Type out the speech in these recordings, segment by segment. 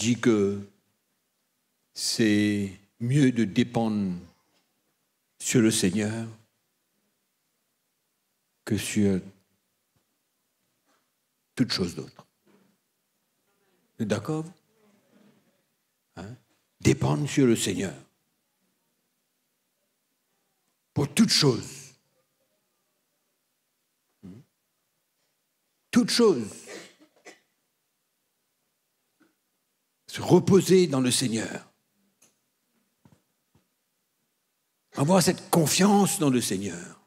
dit que c'est mieux de dépendre sur le Seigneur que sur toute chose d'autre. Vous êtes d'accord? Dépendre sur le Seigneur. Pour toute chose. Toute chose. Se reposer dans le Seigneur. Avoir cette confiance dans le Seigneur.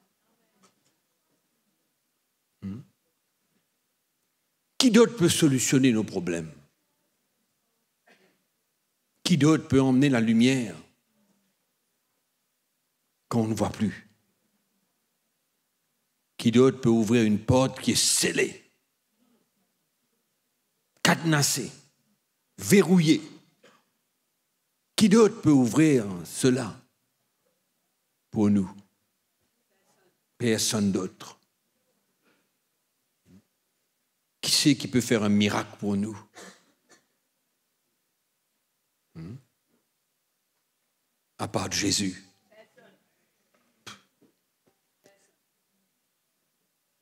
Qui d'autre peut solutionner nos problèmes? Qui d'autre peut emmener la lumière quand on ne voit plus? Qui d'autre peut ouvrir une porte qui est scellée, cadenassée, verrouillée? Qui d'autre peut ouvrir cela pour nous? Personne d'autre. Qui c'est qui peut faire un miracle pour nous? À part Jésus.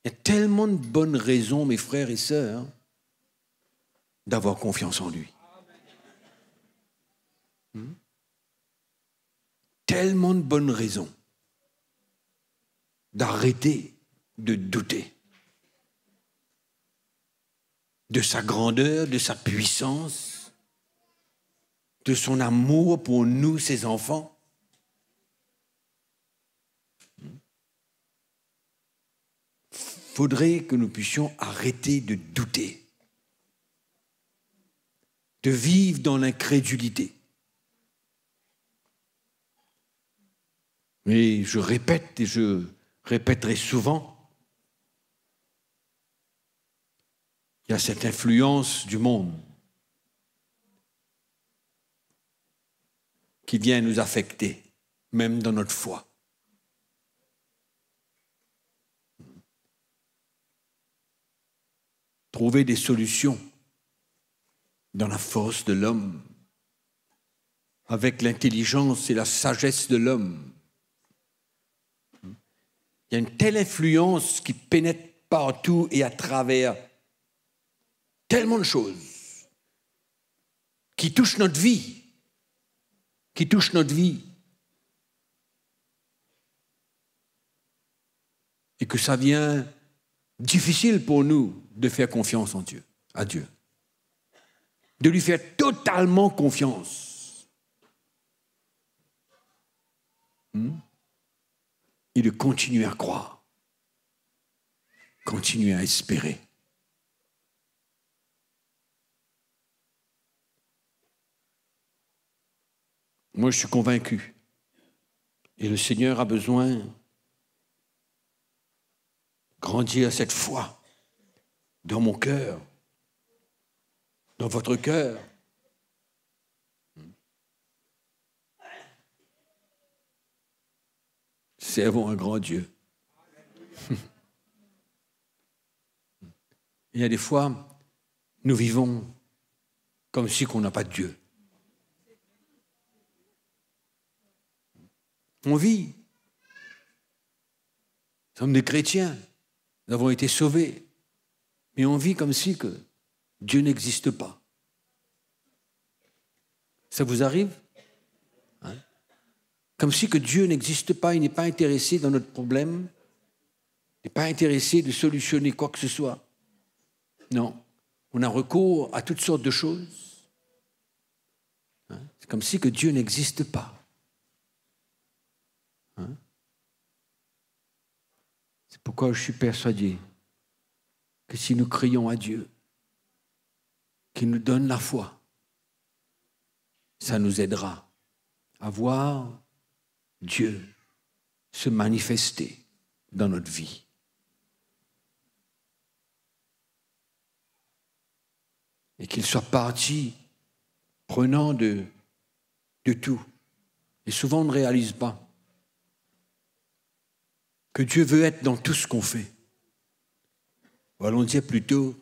Il y a tellement de bonnes raisons, mes frères et sœurs, d'avoir confiance en lui. Tellement de bonnes raisons d'arrêter de douter de sa grandeur, de sa puissance, de son amour pour nous, ses enfants. Faudrait que nous puissions arrêter de douter, de vivre dans l'incrédulité. Mais je répète et je répéterai souvent, il y a cette influence du monde qui vient nous affecter, même dans notre foi. Trouver des solutions dans la force de l'homme, avec l'intelligence et la sagesse de l'homme. Il y a une telle influence qui pénètre partout et à travers tellement de choses qui touchent notre vie, et que ça devient difficile pour nous de faire confiance en Dieu, à Dieu, de lui faire totalement confiance et de continuer à croire, continuer à espérer. Moi, je suis convaincu. Et le Seigneur a besoin de grandir cette foi dans mon cœur, dans votre cœur. Servons un grand Dieu. Il y a des fois, nous vivons comme si on n'a pas de Dieu. On vit. Nous sommes des chrétiens. Nous avons été sauvés. Mais on vit comme si que Dieu n'existe pas. Ça vous arrive? Comme si que Dieu n'existe pas, il n'est pas intéressé dans notre problème. Il n'est pas intéressé de solutionner quoi que ce soit. Non. On a recours à toutes sortes de choses. C'est comme si que Dieu n'existe pas. C'est pourquoi je suis persuadé que si nous crions à Dieu, qu'il nous donne la foi, ça nous aidera à voir Dieu se manifester dans notre vie. Et qu'il soit parti prenant de tout. Et souvent on ne réalise pas que Dieu veut être dans tout ce qu'on fait. Ou allons dire plutôt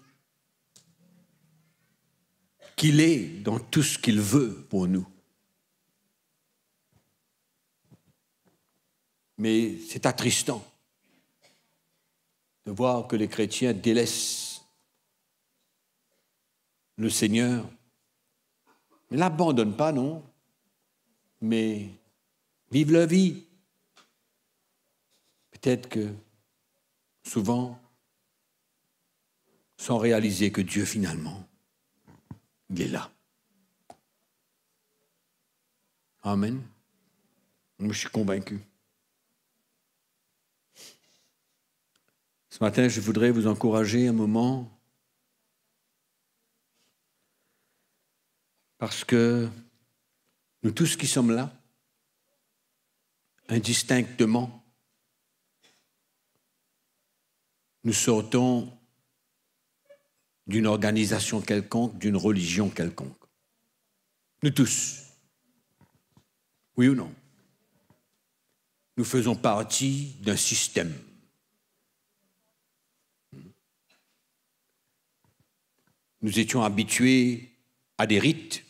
qu'il est dans tout ce qu'il veut pour nous. Mais c'est attristant de voir que les chrétiens délaissent le Seigneur. Ne l'abandonnent pas, non, mais vivent leur vie. Peut-être que souvent, sans réaliser que Dieu, finalement, il est là. Amen. Moi, je suis convaincu. Ce matin, je voudrais vous encourager un moment parce que nous tous qui sommes là, indistinctement, nous sortons d'une organisation quelconque, d'une religion quelconque. Nous tous. Oui ou non? Nous faisons partie d'un système. Nous étions habitués à des rites,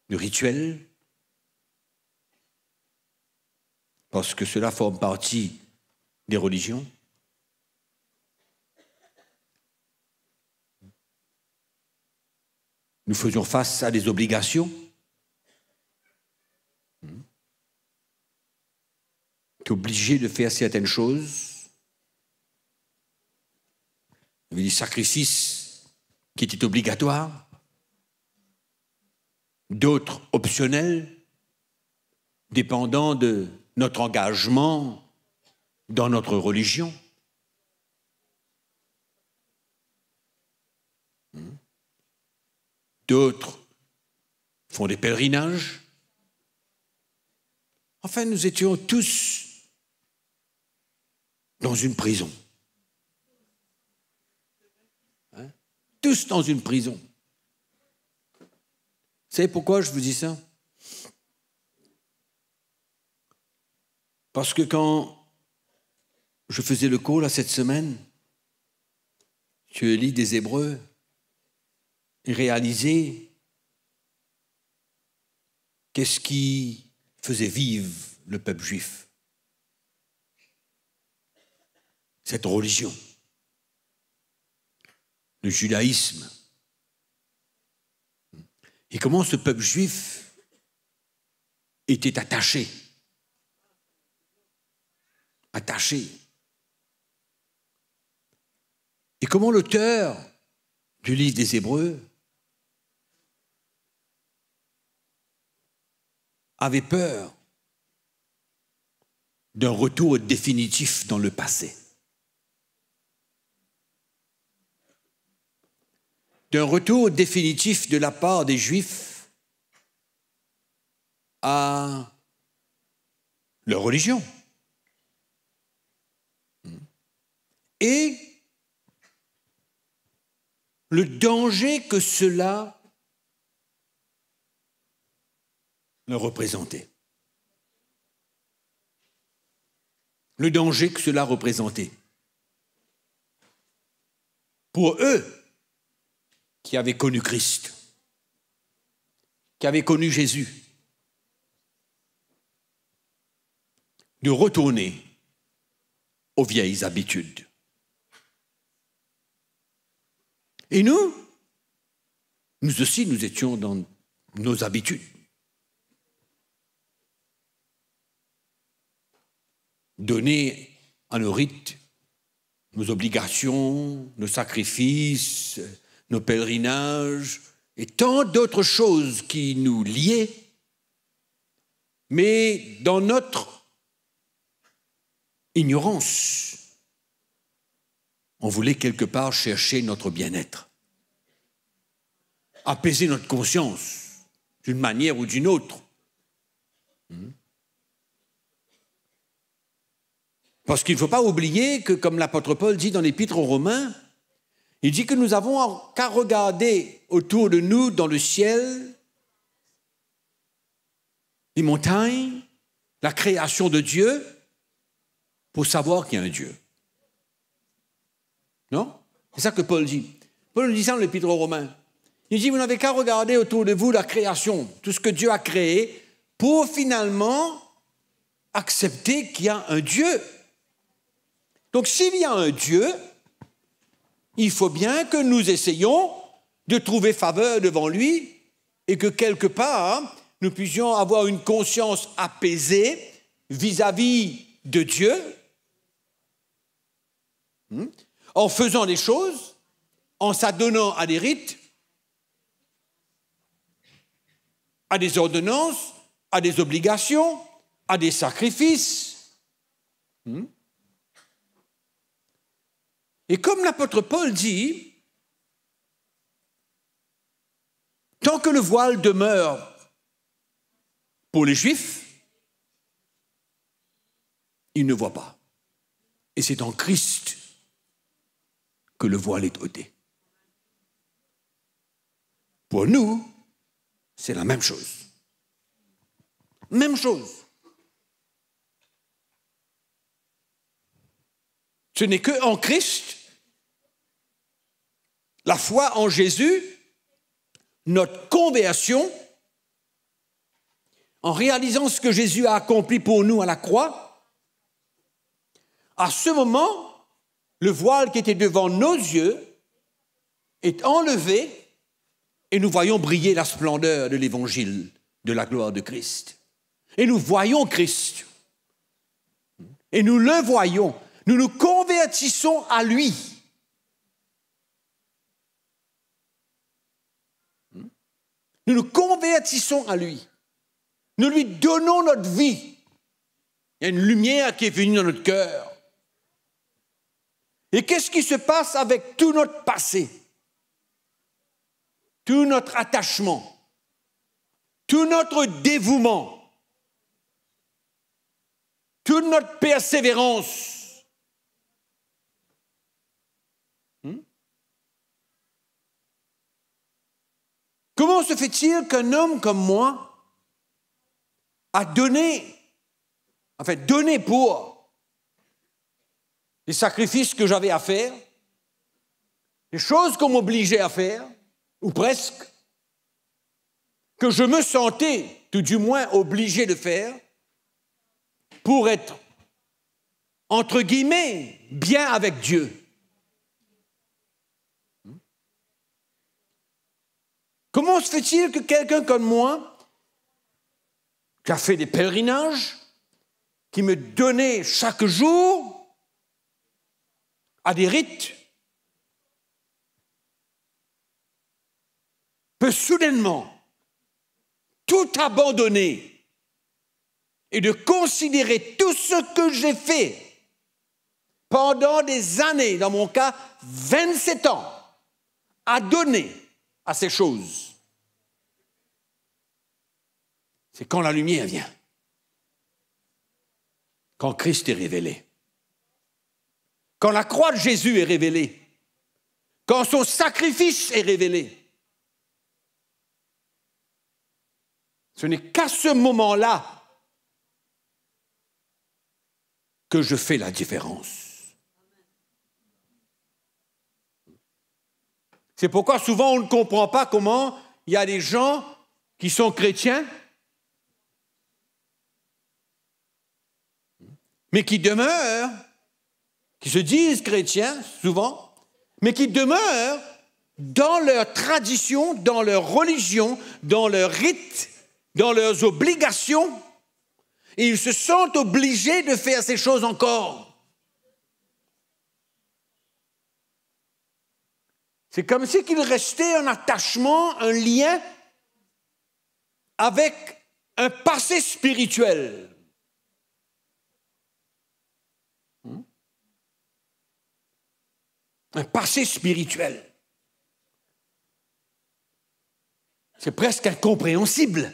des rituels, parce que cela forme partie des religions. Nous faisions face à des obligations. Tu es obligé de faire certaines choses. Il y avait des sacrifices qui étaient obligatoires, d'autres optionnels, dépendant de notre engagement dans notre religion. D'autres font des pèlerinages. Enfin, nous étions tous dans une prison. Tous dans une prison. Vous savez pourquoi je vous dis ça? Parce que quand je faisais le cours là, cette semaine, je lis des Hébreux et réalisais qu'est-ce qui faisait vivre le peuple juif. Cette religion, le judaïsme. Et comment ce peuple juif était attaché. Et comment l'auteur du livre des Hébreux avait peur d'un retour définitif dans le passé. D'un retour définitif de la part des Juifs à leur religion. Et le danger que cela leur représentait. Le danger que cela représentait. Pour eux, qui avaient connu Christ, qui avaient connu Jésus, de retourner aux vieilles habitudes. Et nous aussi, nous étions dans nos habitudes. Donner à nos rites, nos obligations, nos sacrifices, nos pèlerinages et tant d'autres choses qui nous liaient, mais dans notre ignorance, on voulait quelque part chercher notre bien-être, apaiser notre conscience d'une manière ou d'une autre. Parce qu'il ne faut pas oublier que, comme l'apôtre Paul dit dans l'Épître aux Romains, il dit que nous n'avons qu'à regarder autour de nous dans le ciel, les montagnes, la création de Dieu, pour savoir qu'il y a un Dieu. Non? C'est ça que Paul dit. Paul dit ça dans l'Épître aux Romains. Il dit, vous n'avez qu'à regarder autour de vous la création, tout ce que Dieu a créé, pour finalement accepter qu'il y a un Dieu. Donc s'il y a un Dieu, il faut bien que nous essayions de trouver faveur devant lui et que quelque part, nous puissions avoir une conscience apaisée vis-à-vis de Dieu, en faisant des choses, en s'adonnant à des rites, à des ordonnances, à des obligations, à des sacrifices. Et comme l'apôtre Paul dit, tant que le voile demeure pour les Juifs, ils ne voient pas. Et c'est en Christ que le voile est ôté. Pour nous, c'est la même chose. Même chose. Ce n'est qu'en Christ, la foi en Jésus, notre conversion, en réalisant ce que Jésus a accompli pour nous à la croix, à ce moment, le voile qui était devant nos yeux est enlevé et nous voyons briller la splendeur de l'évangile, de la gloire de Christ. Et nous voyons Christ. Et nous le voyons. Nous nous convertissons à lui. Nous nous convertissons à lui. Nous lui donnons notre vie. Il y a une lumière qui est venue dans notre cœur. Et qu'est-ce qui se passe avec tout notre passé, tout notre attachement, tout notre dévouement, toute notre persévérance? Comment se fait-il qu'un homme comme moi a donné pour les sacrifices que j'avais à faire, les choses qu'on m'obligeait à faire, ou presque, que je me sentais, tout du moins, obligé de faire, pour être, entre guillemets, bien avec Dieu. Comment se fait-il que quelqu'un comme moi, qui a fait des pèlerinages, qui me donnait chaque jour à des rites, peut soudainement tout abandonner et de considérer tout ce que j'ai fait pendant des années, dans mon cas 27 ans, à donner à ces choses? C'est quand la lumière vient, quand Christ est révélé, quand la croix de Jésus est révélée, quand son sacrifice est révélé. Ce n'est qu'à ce moment-là que je fais la différence. C'est pourquoi souvent on ne comprend pas comment il y a des gens qui sont chrétiens, mais qui demeurent, qui se disent chrétiens souvent, mais qui demeurent dans leur tradition, dans leur religion, dans leurs rites, dans leurs obligations, et ils se sentent obligés de faire ces choses encore. C'est comme si qu'il restait un attachement, un lien avec un passé spirituel. Un passé spirituel. C'est presque incompréhensible.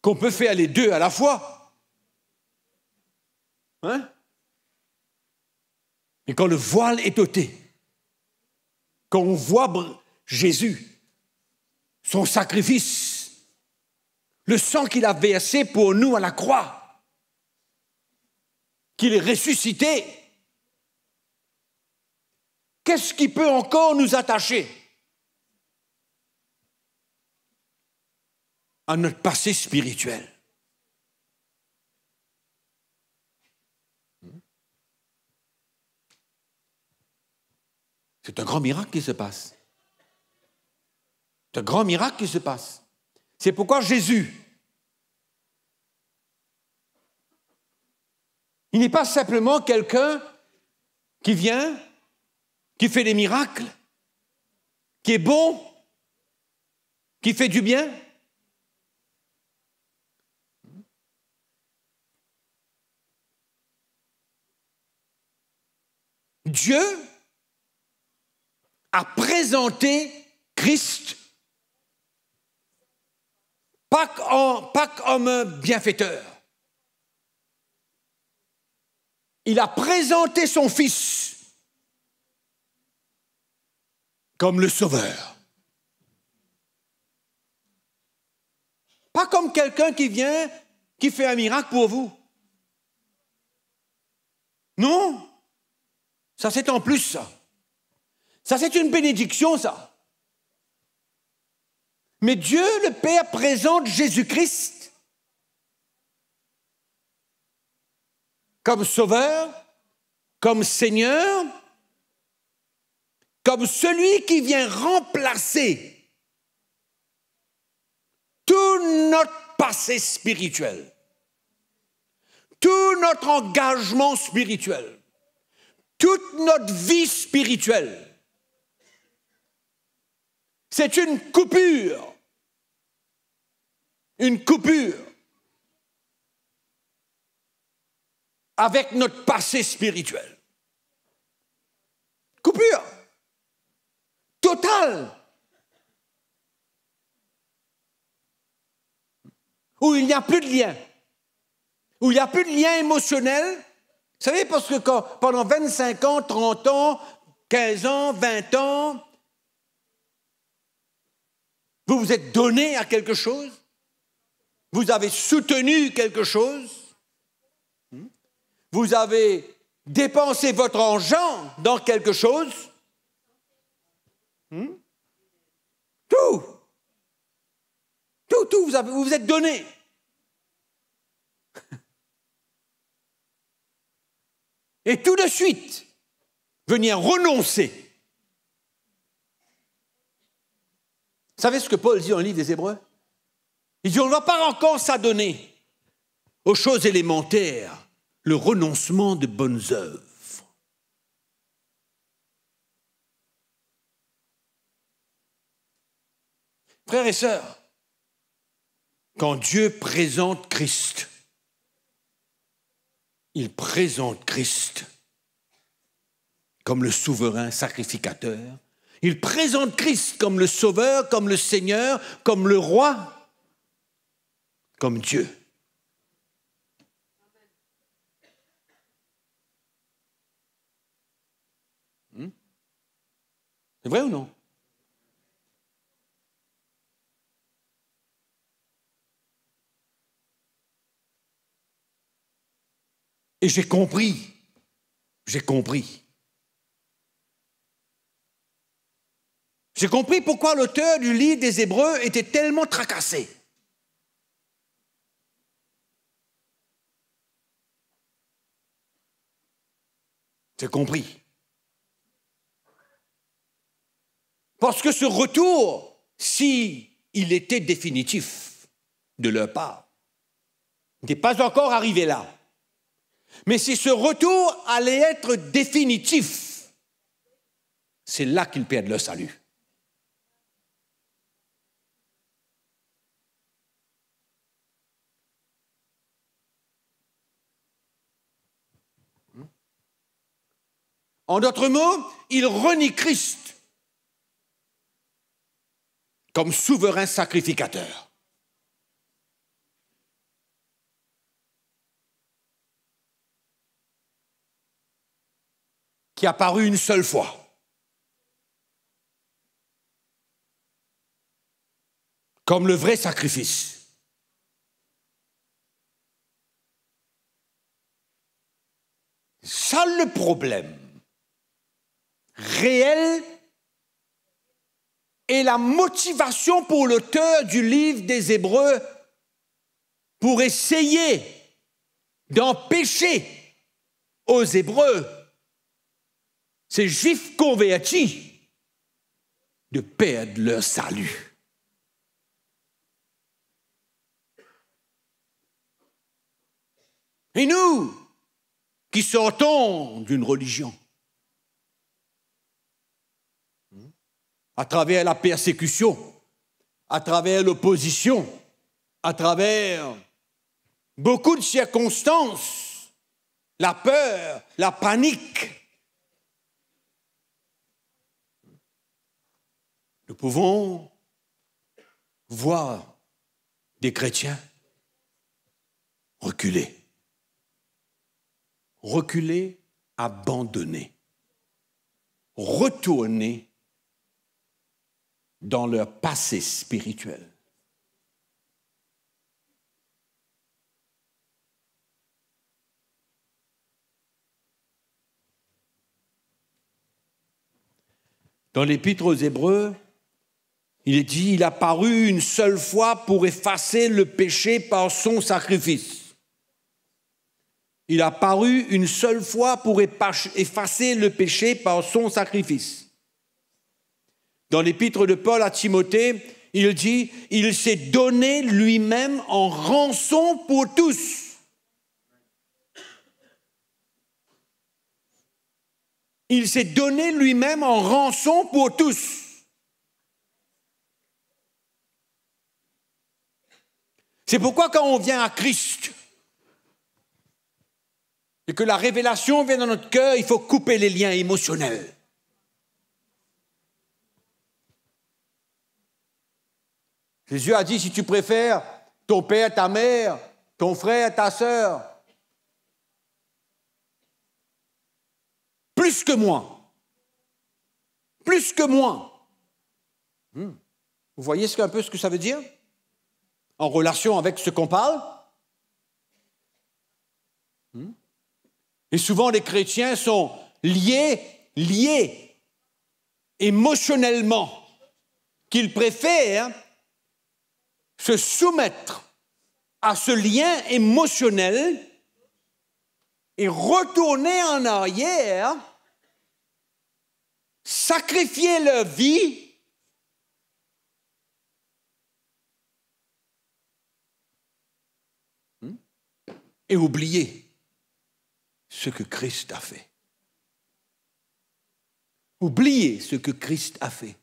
Qu'on peut faire les deux à la fois. Hein? Et quand le voile est ôté, quand on voit Jésus, son sacrifice, le sang qu'il a versé pour nous à la croix, qu'il est ressuscité, qu'est-ce qui peut encore nous attacher à notre passé spirituel? C'est un grand miracle qui se passe. C'est un grand miracle qui se passe. C'est pourquoi Jésus, il n'est pas simplement quelqu'un qui vient, qui fait des miracles, qui est bon, qui fait du bien. Dieu a présenté Christ pas comme un bienfaiteur. Il a présenté son Fils comme le Sauveur. Pas comme quelqu'un qui vient, qui fait un miracle pour vous. Non, ça c'est en plus ça. Ça c'est une bénédiction ça. Mais Dieu le Père présente Jésus-Christ comme Sauveur, comme Seigneur, comme celui qui vient remplacer tout notre passé spirituel, tout notre engagement spirituel, toute notre vie spirituelle. C'est une coupure avec notre passé spirituel. Coupure totale. Où il n'y a plus de lien. Où il n'y a plus de lien émotionnel. Vous savez, parce que pendant 25 ans, 30 ans, 15 ans, 20 ans, vous vous êtes donné à quelque chose, vous avez soutenu quelque chose, vous avez dépensé votre argent dans quelque chose, tout, vous vous êtes donné. Et tout de suite, venir renoncer. Vous savez ce que Paul dit dans le livre des Hébreux? Il dit, on ne va pas encore s'adonner aux choses élémentaires, le renoncement de bonnes œuvres. Frères et sœurs, quand Dieu présente Christ, il présente Christ comme le souverain sacrificateur. Il présente Christ comme le Sauveur, comme le Seigneur, comme le Roi, comme Dieu. C'est vrai ou non? Et j'ai compris. J'ai compris pourquoi l'auteur du livre des Hébreux était tellement tracassé. J'ai compris. Parce que ce retour, si il était définitif de leur part, n'est pas encore arrivé là. Mais si ce retour allait être définitif, c'est là qu'ils perdent leur salut. En d'autres mots, ils renient Christ comme souverain sacrificateur. Qui a apparu une seule fois. Comme le vrai sacrifice. Ça le problème réelle et la motivation pour l'auteur du livre des Hébreux pour essayer d'empêcher aux Hébreux, ces Juifs convertis, de perdre leur salut. Et nous, qui sortons d'une religion, à travers la persécution, à travers l'opposition, à travers beaucoup de circonstances, la peur, la panique, nous pouvons voir des chrétiens reculer, abandonner, retourner dans leur passé spirituel. Dans l'Épître aux Hébreux, il est dit, il a paru une seule fois pour effacer le péché par son sacrifice. Il a paru une seule fois pour effacer le péché par son sacrifice. Dans l'Épître de Paul à Timothée, il dit, il s'est donné lui-même en rançon pour tous. Il s'est donné lui-même en rançon pour tous. C'est pourquoi quand on vient à Christ et que la révélation vient dans notre cœur, il faut couper les liens émotionnels. Jésus a dit, si tu préfères ton père, ta mère, ton frère, ta sœur, plus que moi. Vous voyez un peu ce que ça veut dire? En relation avec ce qu'on parle? Et souvent, les chrétiens sont liés émotionnellement, qu'ils préfèrent se soumettre à ce lien émotionnel et retourner en arrière, sacrifier leur vie et oublier ce que Christ a fait. Oublier ce que Christ a fait.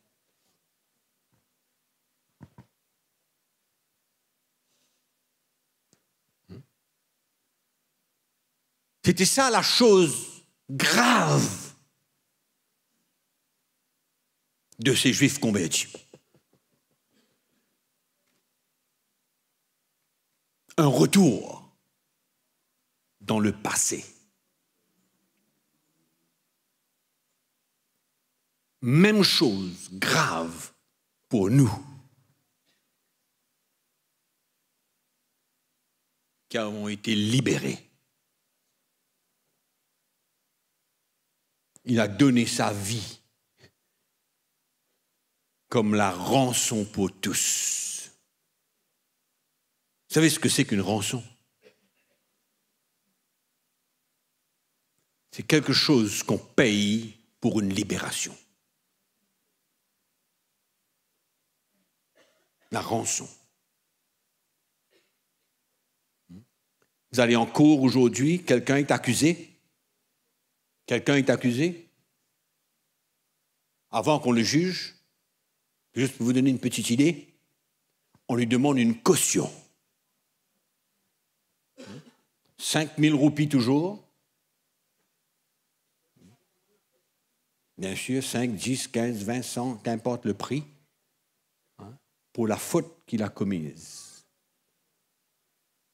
C'était ça la chose grave de ces Juifs convertis. Un retour dans le passé. Même chose grave pour nous, qui avons été libérés. Il a donné sa vie comme la rançon pour tous. Vous savez ce que c'est qu'une rançon? C'est quelque chose qu'on paye pour une libération. La rançon. Vous allez en cours aujourd'hui, quelqu'un est accusé. Quelqu'un est accusé. Avant qu'on le juge, juste pour vous donner une petite idée, on lui demande une caution. 5 000 roupies toujours. Bien sûr, 5, 10, 15, 20, 100, qu'importe le prix, pour la faute qu'il a commise.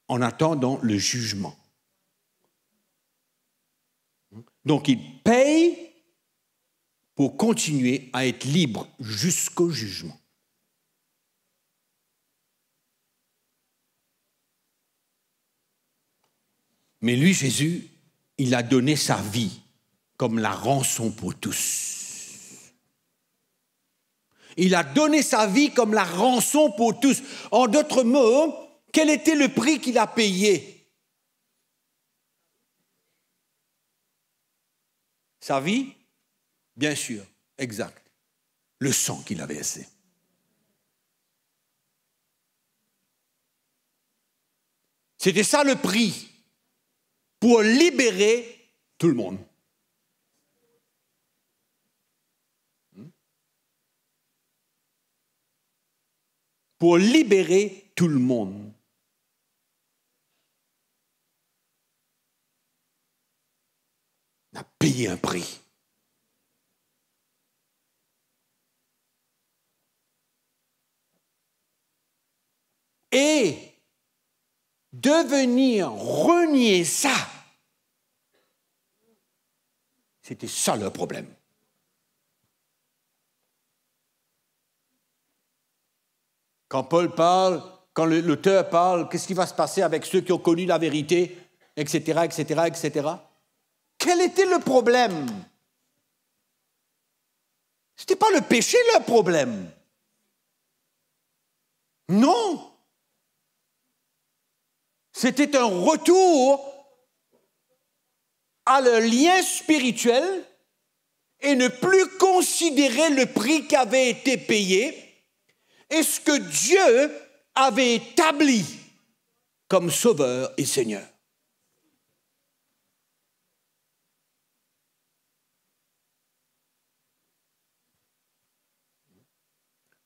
En attendant le jugement. Donc, il paye pour continuer à être libre jusqu'au jugement. Mais lui, Jésus, il a donné sa vie comme la rançon pour tous. Il a donné sa vie comme la rançon pour tous. En d'autres mots, quel était le prix qu'il a payé? Sa vie? Bien sûr, exact. Le sang qu'il a versé. C'était ça le prix pour libérer tout le monde. Pour libérer tout le monde. On a payé un prix. Et de venir renier ça, c'était ça le problème. Quand Paul parle, quand l'auteur parle, qu'est-ce qui va se passer avec ceux qui ont connu la vérité, etc., etc., etc. Quel était le problème? Ce n'était pas le péché le problème. Non. C'était un retour à le lien spirituel et ne plus considérer le prix qui avait été payé et ce que Dieu avait établi comme Sauveur et Seigneur.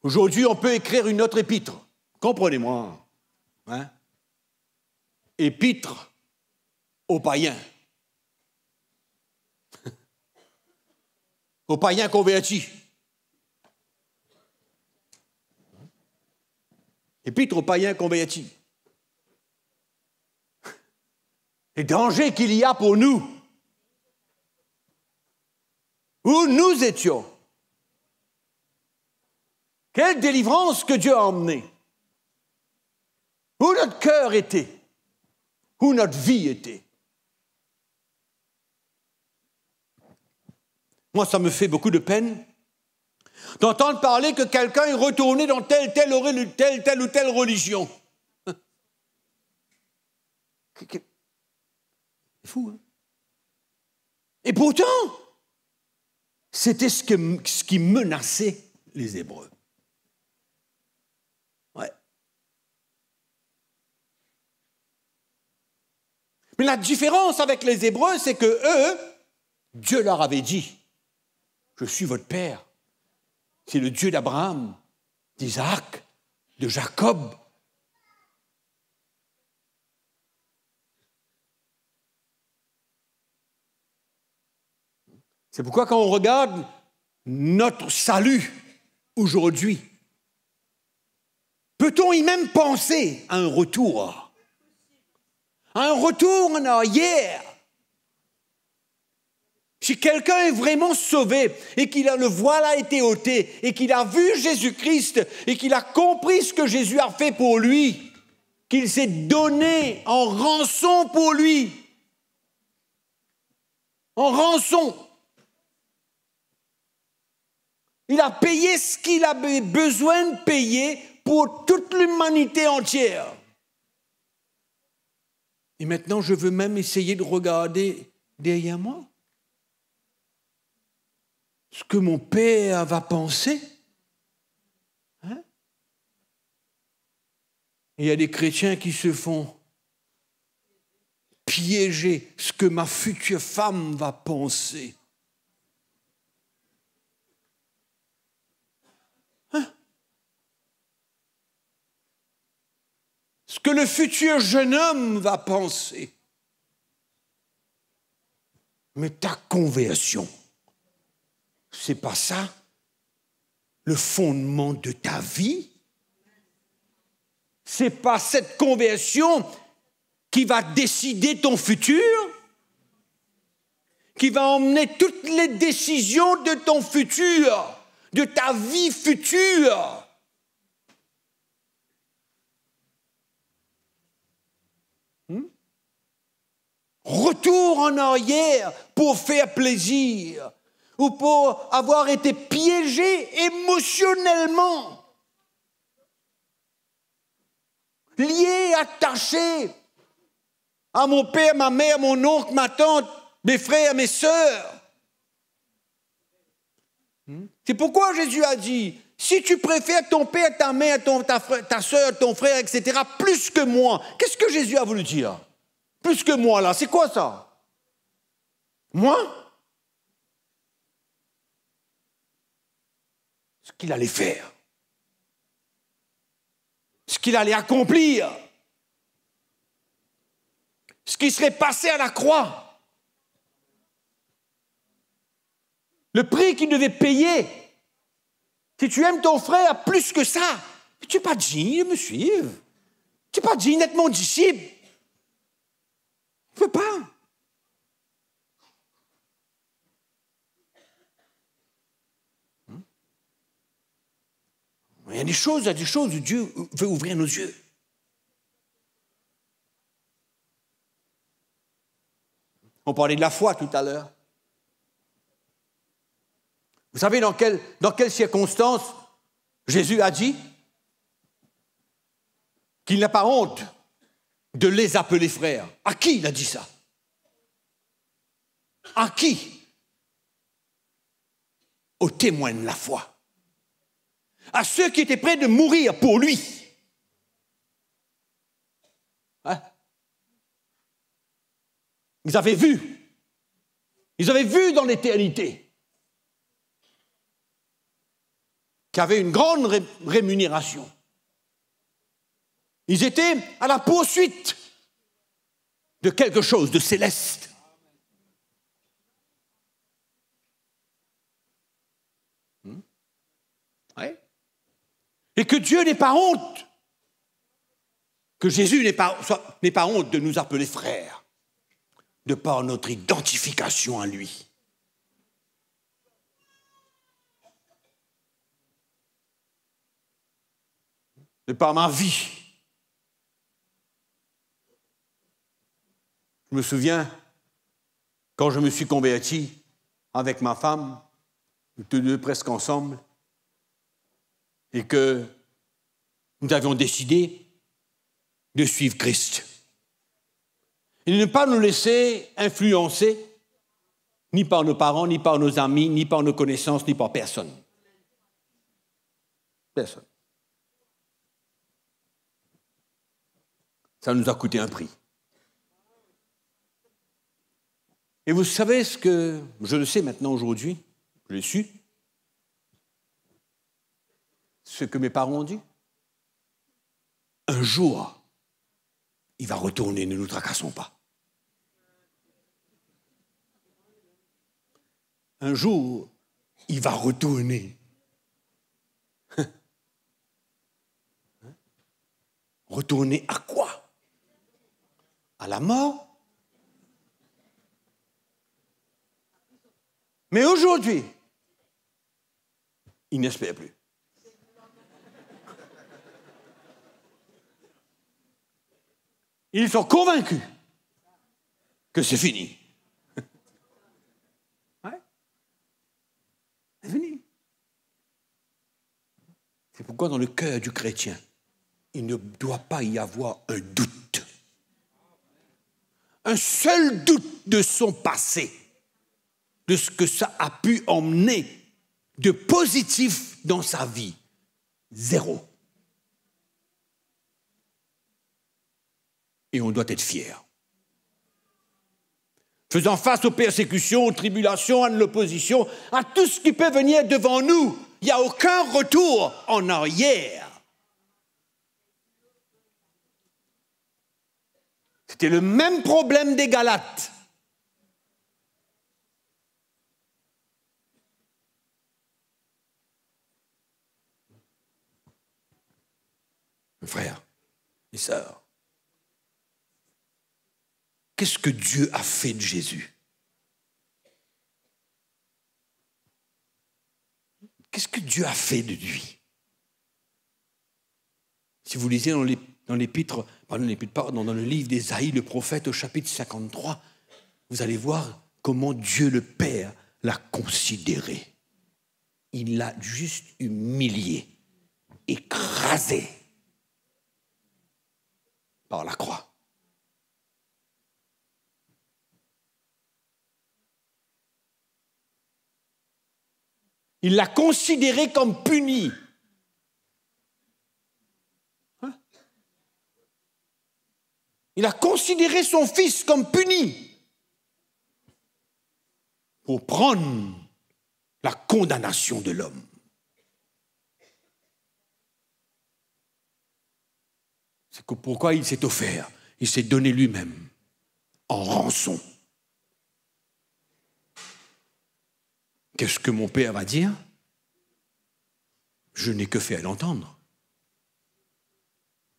Aujourd'hui, on peut écrire une autre épître. Comprenez-moi. Hein? Épître aux païens. Aux païens convertis. Épître aux païens convertis. Les dangers qu'il y a pour nous. Où nous étions. Quelle délivrance que Dieu a emmenée. Où notre cœur était. Où notre vie était. Moi, ça me fait beaucoup de peine d'entendre parler que quelqu'un est retourné dans telle ou telle religion. C'est fou, hein? Et pourtant, c'était ce qui menaçait les Hébreux. Ouais. Mais la différence avec les Hébreux, c'est que eux, Dieu leur avait dit, je suis votre père. C'est le Dieu d'Abraham, d'Isaac, de Jacob. C'est pourquoi quand on regarde notre salut aujourd'hui, peut-on y même penser à un retour? À un retour en arrière? Si quelqu'un est vraiment sauvé et qu'il a le voile a été ôté et qu'il a vu Jésus-Christ et qu'il a compris ce que Jésus a fait pour lui, qu'il s'est donné en rançon pour lui, en rançon. Il a payé ce qu'il avait besoin de payer pour toute l'humanité entière. Et maintenant, je veux même essayer de regarder derrière moi. Ce que mon père va penser. Hein? Et il y a des chrétiens qui se font piéger. Ce que ma future femme va penser. Hein? Ce que le futur jeune homme va penser. Mais ta conversion, c'est pas ça le fondement de ta vie? C'est pas cette conversion qui va décider ton futur? Qui va emmener toutes les décisions de ton futur, de ta vie future? Retour en arrière pour faire plaisir. ou pour avoir été piégé émotionnellement, lié, attaché à mon père, ma mère, mon oncle, ma tante, mes frères, mes sœurs. C'est pourquoi Jésus a dit, si tu préfères ton père, ta mère, ta sœur, ton frère, etc., plus que moi, qu'est-ce que Jésus a voulu dire? Plus que moi, là, c'est quoi ça? Moi? Ce qu'il allait faire. Ce qu'il allait accomplir. Ce qui serait passé à la croix. Le prix qu'il devait payer. Si tu aimes ton frère plus que ça, tu n'es pas digne de me suivre. Tu n'es pas digne d'être mon disciple. Tu ne peux pas. Il y a des choses où Dieu veut ouvrir nos yeux. On parlait de la foi tout à l'heure. Vous savez dans quelles circonstances Jésus a dit qu'il n'a pas honte de les appeler frères? À qui il a dit ça? À qui? Aux témoins de la foi. À ceux qui étaient prêts de mourir pour lui. Hein? Ils avaient vu dans l'éternité qu'il y avait une grande rémunération. Ils étaient à la poursuite de quelque chose de céleste. Ouais. Et que Dieu n'ait pas honte, que Jésus n'ait pas honte de nous appeler frères, de par notre identification à lui. De par ma vie. Je me souviens, quand je me suis converti avec ma femme, tous deux presque ensemble, et que nous avions décidé de suivre Christ. Et de ne pas nous laisser influencer, ni par nos parents, ni par nos amis, ni par nos connaissances, ni par personne. Personne. Ça nous a coûté un prix. Et vous savez ce que, je le sais maintenant aujourd'hui, je l'ai su, ce que mes parents ont dit. Un jour, il va retourner, ne nous tracassons pas. Un jour, il va retourner. Retourner à quoi? À la mort? Mais aujourd'hui, il n'espère plus. Ils sont convaincus que c'est fini. Ouais. C'est fini. C'est pourquoi dans le cœur du chrétien, il ne doit pas y avoir un doute. Un seul doute de son passé, de ce que ça a pu emmener de positif dans sa vie. Zéro. Et on doit être fier. Faisant face aux persécutions, aux tribulations, à l'opposition, à tout ce qui peut venir devant nous, il n'y a aucun retour en arrière. C'était le même problème des Galates. Mes frères et sœurs, qu'est-ce que Dieu a fait de Jésus? Qu'est-ce que Dieu a fait de lui? Si vous lisez dans le livre d'Ésaïe, le prophète, au chapitre 53, vous allez voir comment Dieu le Père l'a considéré. Il l'a juste humilié, écrasé par la croix. Il l'a considéré comme puni. Hein? Il a considéré son fils comme puni pour prendre la condamnation de l'homme. C'est pourquoi il s'est offert. Il s'est donné lui-même en rançon. Qu'est-ce que mon père va dire? Je n'ai que fait à l'entendre.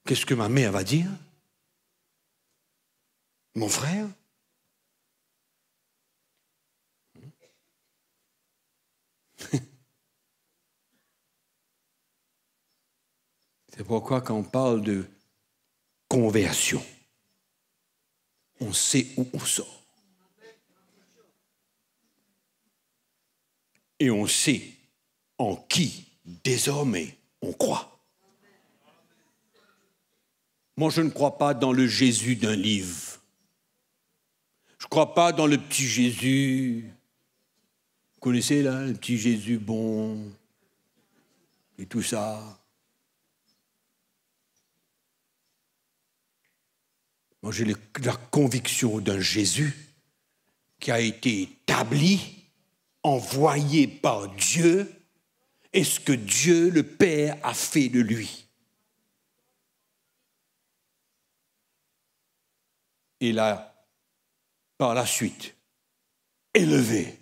Qu'est-ce que ma mère va dire? Mon frère? C'est pourquoi quand on parle de conversion, on sait où on sort. Et on sait en qui, désormais, on croit. Moi, je ne crois pas dans le Jésus d'un livre. Je ne crois pas dans le petit Jésus. Vous connaissez, là, le petit Jésus bon et tout ça. Moi, j'ai la conviction d'un Jésus qui a été établi, envoyé par Dieu, et ce que Dieu, le Père, a fait de lui. Il a, par la suite, élevé.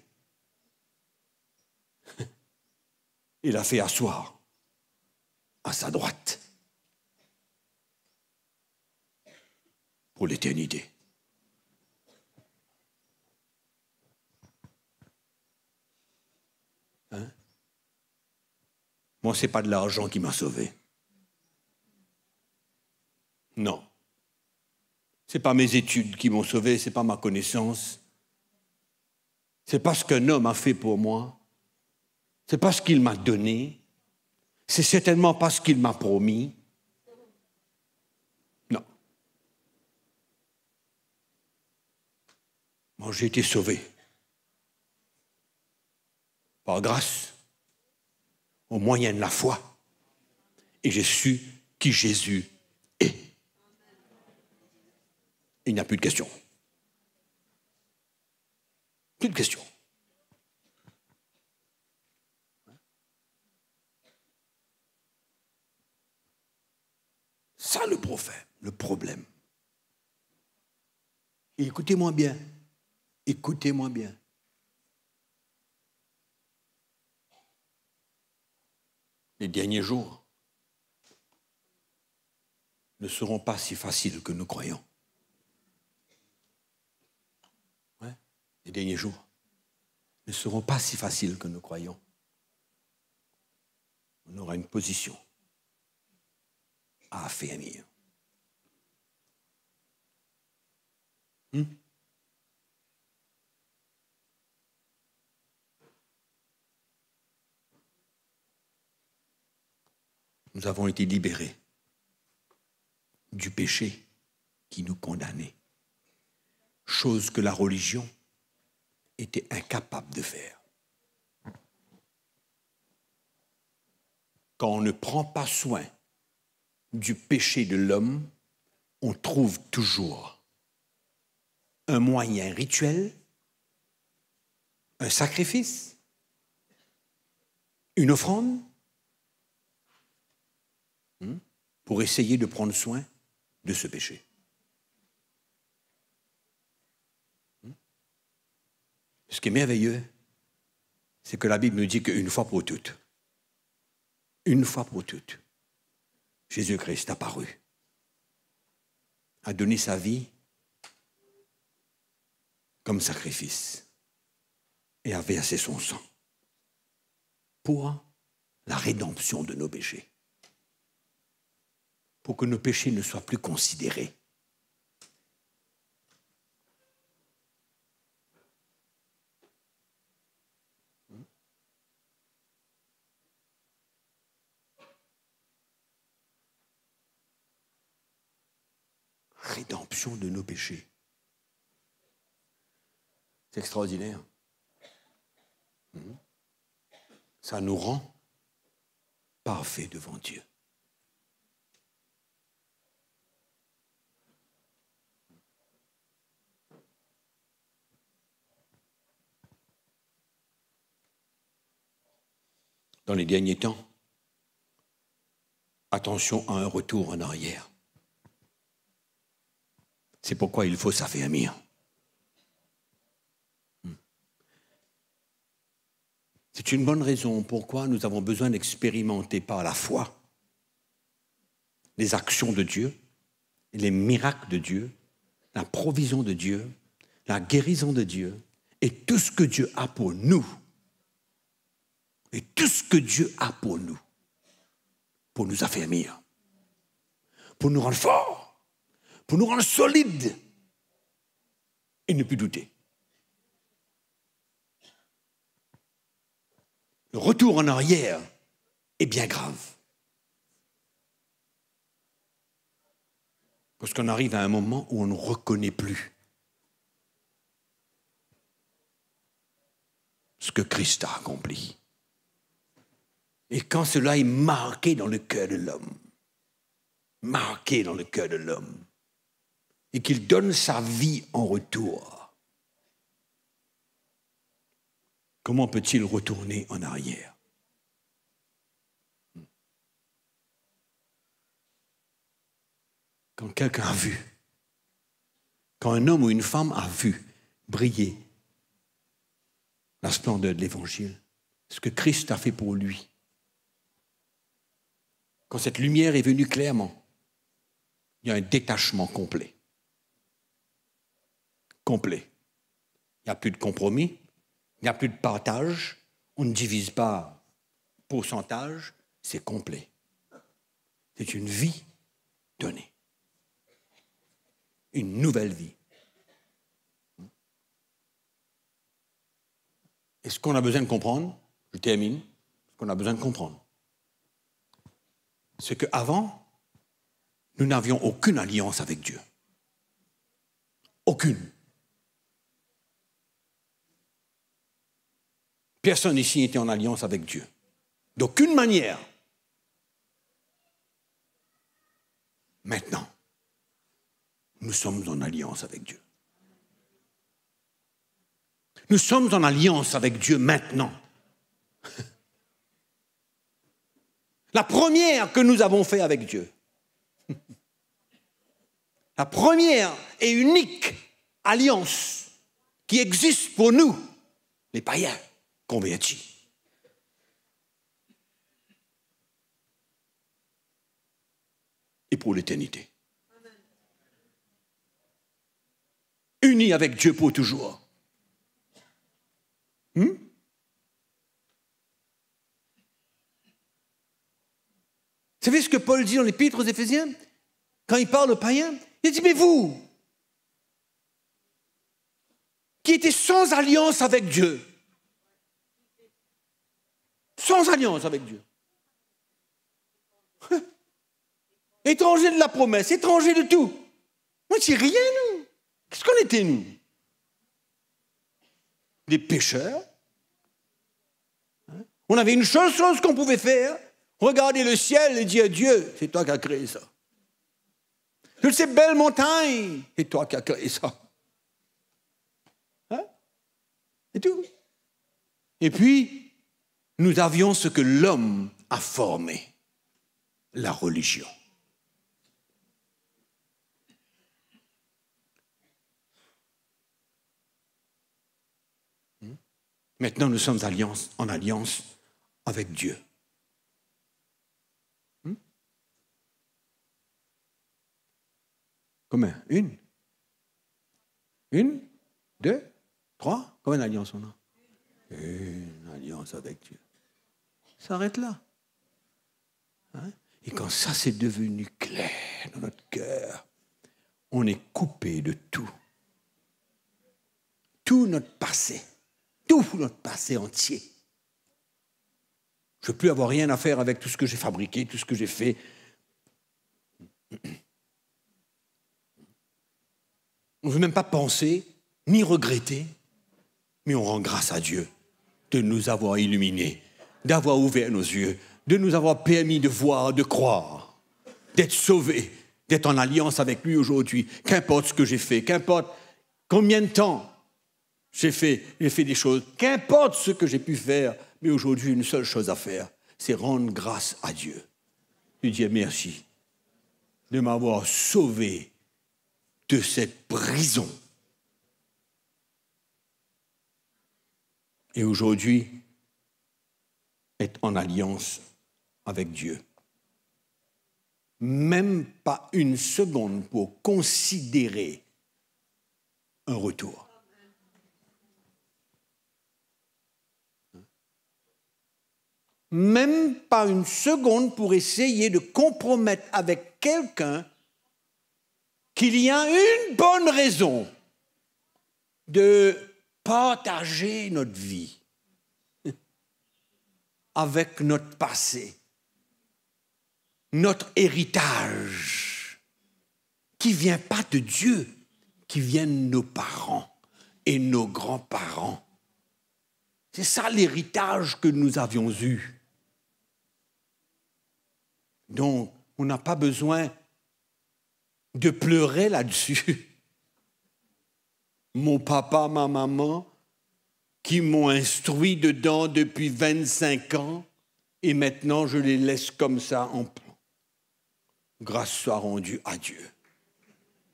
Il a fait asseoir à sa droite pour l'éternité. Hein? Moi, ce n'est pas de l'argent qui m'a sauvé. Non. Ce n'est pas mes études qui m'ont sauvé, ce n'est pas ma connaissance. Ce n'est pas ce qu'un homme a fait pour moi. Ce n'est pas ce qu'il m'a donné. C'est certainement pas ce qu'il m'a promis. Non. Moi, j'ai été sauvé. Par grâce, au moyen de la foi. Et j'ai su qui Jésus est. Il n'y a plus de question. Plus de question. Ça, le prophète, le problème. Et écoutez-moi bien. Écoutez-moi bien. Les derniers jours ne seront pas si faciles que nous croyons. Ouais, les derniers jours ne seront pas si faciles que nous croyons. On aura une position à affermir. Nous avons été libérés du péché qui nous condamnait, chose que la religion était incapable de faire. Quand on ne prend pas soin du péché de l'homme, on trouve toujours un moyen rituel, un sacrifice, une offrande, pour essayer de prendre soin de ce péché. Ce qui est merveilleux, c'est que la Bible nous dit qu'une fois pour toutes, Jésus-Christ apparu, a donné sa vie comme sacrifice et a versé son sang pour la rédemption de nos péchés. Pour que nos péchés ne soient plus considérés. rédemption de nos péchés. C'est extraordinaire. Ça nous rend parfaits devant Dieu. Dans les derniers temps, attention à un retour en arrière. C'est pourquoi il faut s'affermir. C'est une bonne raison pourquoi nous avons besoin d'expérimenter par la foi les actions de Dieu, les miracles de Dieu, la provision de Dieu, la guérison de Dieu et tout ce que Dieu a pour nous. Et tout ce que Dieu a pour nous affermir, pour nous rendre forts, pour nous rendre solides et ne plus douter. Le retour en arrière est bien grave. Parce qu'on arrive à un moment où on ne reconnaît plus ce que Christ a accompli. Et quand cela est marqué dans le cœur de l'homme, et qu'il donne sa vie en retour, comment peut-il retourner en arrière? Quand quelqu'un a vu, quand un homme ou une femme a vu briller la splendeur de l'Évangile, ce que Christ a fait pour lui, quand cette lumière est venue clairement, il y a un détachement complet. Complet. Il n'y a plus de compromis, il n'y a plus de partage, on ne divise pas pourcentage, c'est complet. C'est une vie donnée. Une nouvelle vie. Et ce qu'on a besoin de comprendre, je termine, ce qu'on a besoin de comprendre, c'est qu'avant, nous n'avions aucune alliance avec Dieu. Aucune. Personne ici n'était en alliance avec Dieu. D'aucune manière. Maintenant, nous sommes en alliance avec Dieu. Nous sommes en alliance avec Dieu maintenant. La première que nous avons fait avec Dieu. La première et unique alliance qui existe pour nous, les païens convertis. Et pour l'éternité. Unis avec Dieu pour toujours. Vous savez ce que Paul dit dans l'Épître aux Éphésiens? Quand il parle aux païens, il dit, mais vous, qui étiez sans alliance avec Dieu, sans alliance avec Dieu, étrangers de la promesse, étrangers de tout. Moi, c'est rien, nous. Qu'est-ce qu'on était, nous? Des pécheurs. On avait une seule chose qu'on pouvait faire, regarder le ciel et dire, Dieu, c'est toi qui as créé ça. Toutes ces belles montagnes, c'est toi qui as créé ça. Hein? C'est tout. Et puis, nous avions ce que l'homme a formé, la religion. Maintenant, nous sommes en alliance avec Dieu. Combien? Une, deux, trois? Combien d'alliances on a? Une alliance avec Dieu. Ça s'arrête là. Hein? Et quand ça c'est devenu clair dans notre cœur, on est coupé de tout. Tout notre passé entier. Je ne veux plus avoir rien à faire avec tout ce que j'ai fabriqué, tout ce que j'ai fait. On ne veut même pas penser, ni regretter, mais on rend grâce à Dieu de nous avoir illuminés, d'avoir ouvert nos yeux, de nous avoir permis de voir, de croire, d'être sauvés, d'être en alliance avec lui aujourd'hui. Qu'importe ce que j'ai fait, qu'importe combien de temps j'ai fait des choses, qu'importe ce que j'ai pu faire, mais aujourd'hui, une seule chose à faire, c'est rendre grâce à Dieu. Lui dire merci de m'avoir sauvé de cette prison. Et aujourd'hui, être en alliance avec Dieu. Même pas une seconde pour considérer un retour. Même pas une seconde pour essayer de compromettre avec quelqu'un qu'il y a une bonne raison de partager notre vie avec notre passé, notre héritage, qui ne vient pas de Dieu, qui vient de nos parents et nos grands-parents. C'est ça l'héritage que nous avions eu. Donc, on n'a pas besoin de pleurer là-dessus. Mon papa, ma maman, qui m'ont instruit dedans depuis 25 ans, et maintenant je les laisse comme ça en plan. Grâce soit rendue à Dieu.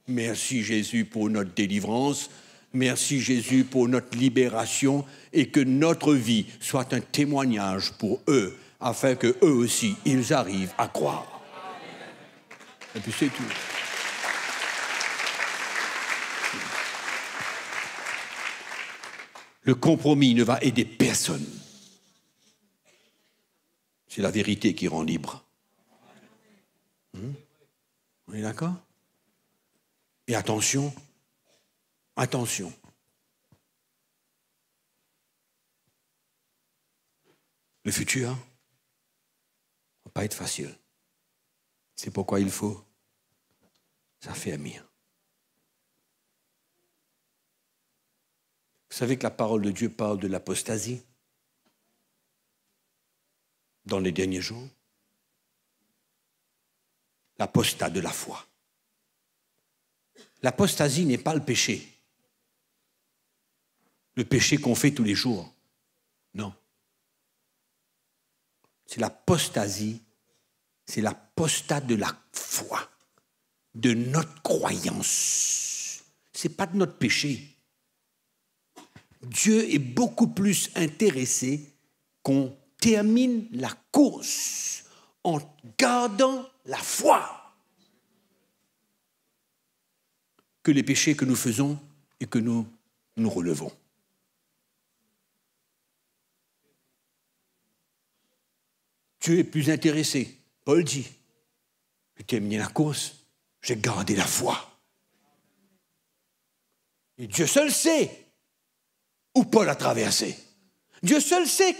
Merci Jésus pour notre délivrance, merci Jésus pour notre libération, et que notre vie soit un témoignage pour eux, afin que eux aussi, ils arrivent à croire. Et puis c'est tout. Le compromis ne va aider personne. C'est la vérité qui rend libre. On est d'accord? Et attention, attention. Le futur ne va pas être facile. C'est pourquoi il faut s'affermir. Vous savez que la parole de Dieu parle de l'apostasie dans les derniers jours. L'apostat de la foi. L'apostasie n'est pas le péché. Le péché qu'on fait tous les jours. Non. C'est l'apostasie, c'est l'apostat de la foi, de notre croyance. Ce n'est pas de notre péché. Dieu est beaucoup plus intéressé qu'on termine la course en gardant la foi que les péchés que nous faisons et que nous relevons. Dieu est plus intéressé. Paul dit, j'ai terminé la course, j'ai gardé la foi. Et Dieu seul sait où Paul a traversé. Dieu seul sait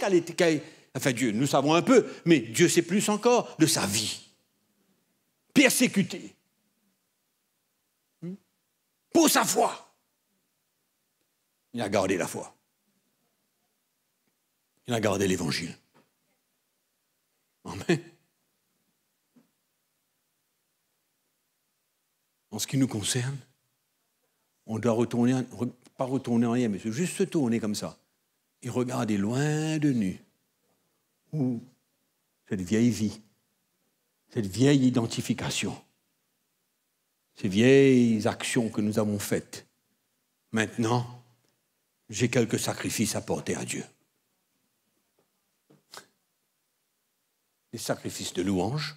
enfin Dieu, nous savons un peu, mais Dieu sait plus encore de sa vie. Persécuté. Pour sa foi. Il a gardé la foi. Il a gardé l'évangile. Amen. En ce qui nous concerne, on doit retourner, pas retourner en rien, mais juste se tourner comme ça et regarder loin de nous où cette vieille vie, cette vieille identification, ces vieilles actions que nous avons faites. Maintenant, j'ai quelques sacrifices à porter à Dieu. Des sacrifices de louange,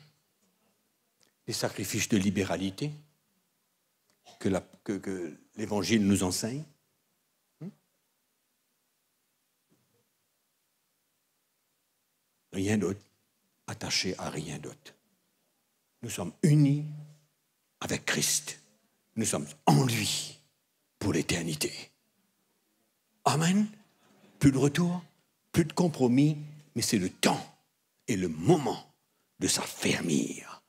des sacrifices de libéralité que l'Évangile nous enseigne. Rien d'autre, attaché à rien d'autre. Nous sommes unis avec Christ. Nous sommes en lui pour l'éternité. Amen. Plus de retour, plus de compromis, mais c'est le temps et le moment de s'affermir.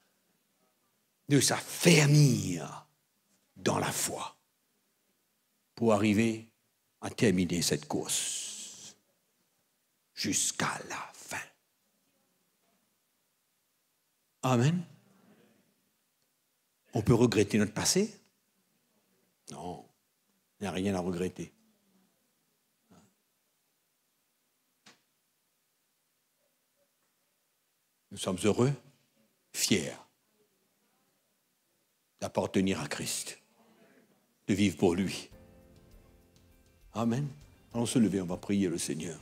De s'affermir dans la foi. pour arriver à terminer cette course jusqu'à la fin. Amen. On peut regretter notre passé? Non, il n'y a rien à regretter. Nous sommes heureux, fiers d'appartenir à Christ, de vivre pour lui. Amen. Allons se lever, on va prier le Seigneur.